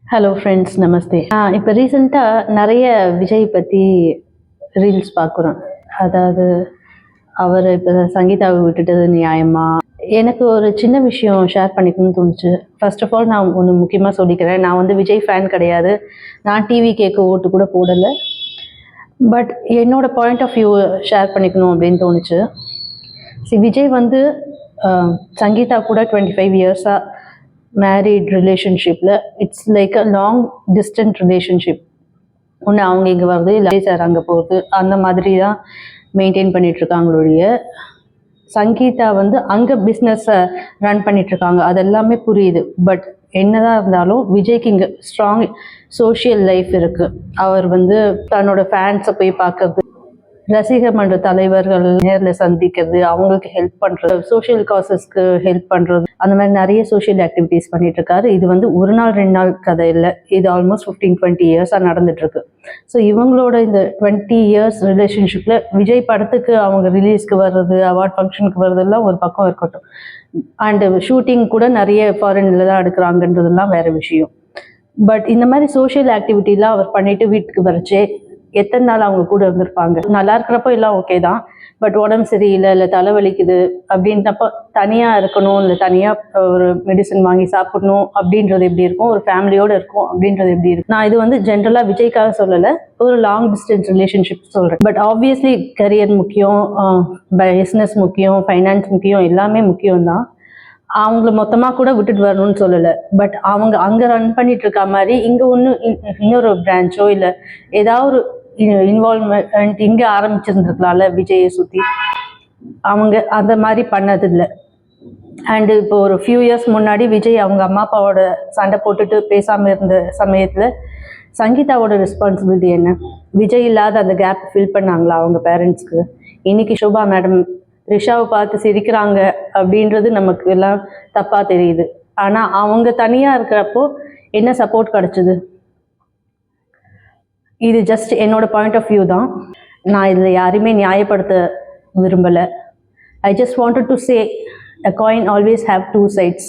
Hello friends, நமஸ்தே. இப்போ ரீசெண்டாக நிறைய விஜய் பற்றி ரீல்ஸ் பார்க்குறோம். அதாவது அவர் இப்போ சங்கீதாவை விட்டுட்டது நியாயமா? எனக்கு ஒரு சின்ன விஷயம் ஷேர் பண்ணிக்கணும்னு தோணுச்சு. ஃபர்ஸ்ட் ஆஃப் ஆல் நான் ஒன்று முக்கியமாக சொல்லிக்கிறேன். நான் வந்து விஜய் ஃபேன் கிடையாது. நான் டிவி கேட்க ஓட்டு கூட போடலை. பட் என்னோட பாயிண்ட் ஆஃப் வியூ ஷேர் பண்ணிக்கணும் அப்படின்னு தோணுச்சு. விஜய் வந்து சங்கீதா கூட 25 இயர்ஸாக மேரிட் ரிலேஷன்ஷிப்பில் it's like a long distant relationship. ஒன்று அவங்க இங்கே வருது, இல்லை சார் அங்கே போகிறது, அந்த மாதிரி தான் மெயின்டைன் பண்ணிகிட்ருக்காங்களொழிய சங்கீதா வந்து அங்கே பிஸ்னஸை ரன் பண்ணிகிட்ருக்காங்க. அது எல்லாமே புரியுது. பட் என்னதான் இருந்தாலும் விஜய்க்கு இங்கே ஸ்ட்ராங் சோஷியல் லைஃப் இருக்குது. அவர் வந்து தன்னோட ஃபேன்ஸை போய் பார்க்கறது, ரசிகர் மன்ற தலைவர்கள் நேரில் சந்திக்கிறது, அவங்களுக்கு ஹெல்ப் பண்ணுறது, சோஷியல் காசஸ்க்கு ஹெல்ப் பண்ணுறது, அந்த மாதிரி நிறைய சோஷியல் ஆக்டிவிட்டீஸ் பண்ணிட்டு இருக்காரு. இது வந்து ஒரு நாள் 2 நாள் கதை இல்லை. இது ஆல்மோஸ்ட் 15-20 இயர்ஸாக நடந்துட்டு இருக்கு. ஸோ இவங்களோட இந்த 20 இயர்ஸ் ரிலேஷன்ஷிப்பில் விஜய் படத்துக்கு அவங்க ரிலீஸ்க்கு வர்றது, அவார்ட் ஃபங்க்ஷனுக்கு வர்றதெல்லாம் ஒரு பக்கம் இருக்கட்டும். அண்டு ஷூட்டிங் கூட நிறைய ஃபாரின்ல தான் எடுக்கிறாங்கன்றதெல்லாம் வேற விஷயம். பட் இந்த மாதிரி சோஷியல் ஆக்டிவிட்டிலாம் அவர் பண்ணிட்டு வீட்டுக்கு வரைச்சே எத்தனை நாள் அவங்க கூட இருந்திருப்பாங்க? நல்லா இருக்கிறப்போ எல்லாம் ஓகே தான். பட் உடம்பு சரியில்லை, இல்லை தலைவலிக்குது அப்படின்றப்ப தனியாக இருக்கணும், இல்லை தனியாக ஒரு மெடிசன் வாங்கி சாப்பிடணும் அப்படின்றது எப்படி இருக்கும்? ஒரு ஃபேமிலியோடு இருக்கும் அப்படின்றது எப்படி இருக்கும்? நான் இது வந்து ஜென்ரலாக விஜய்க்காக சொல்லலை, ஒரு லாங் டிஸ்டன்ஸ் ரிலேஷன்ஷிப் சொல்கிறேன். பட் ஆப்வியஸ்லி கரியர் முக்கியம், பிஸ்னஸ் முக்கியம், ஃபைனான்ஸ் முக்கியம், எல்லாமே முக்கியம் தான். அவங்கள மொத்தமாக கூட விட்டுட்டு வரணும்னு சொல்லலை. பட் அவங்க அங்கே ரன் பண்ணிட்டு இருக்க மாதிரி இங்கே இன்னொரு பிரான்ச்சோ இல்லை ஏதாவது ஒரு இன்வால்வ்மெண்ட் இங்கே ஆரம்பிச்சிருந்துருக்கலாம்ல விஜயை சுற்றி. அவங்க அந்த மாதிரி பண்ணதில்லை. அண்டு இப்போ ஒரு ஃபியூ இயர்ஸ் முன்னாடி விஜய் அவங்க அம்மா அப்பாவோட சண்டை போட்டுட்டு பேசாமல் இருந்த சமயத்தில் சங்கீதாவோட ரெஸ்பான்சிபிலிட்டி என்ன? விஜய் இல்லாத அந்த கேப் ஃபில் பண்ணாங்களா அவங்க பேரண்ட்ஸ்க்கு? இன்னைக்கு ஷோபா மேடம் ரிஷாவை பார்த்து சிரிக்கிறாங்க அப்படின்றது நமக்கு எல்லாம் தப்பாக தெரியுது. ஆனால் அவங்க தனியாக இருக்கிறப்போ என்ன சப்போர்ட் கிடச்சிது? இது ஜஸ்ட் என்னோட பாயிண்ட் ஆஃப் வியூ தான். நான் இதில் யாரையுமே நியாயப்படுத்த விரும்பலை. I just wanted to say a coin always have two sides.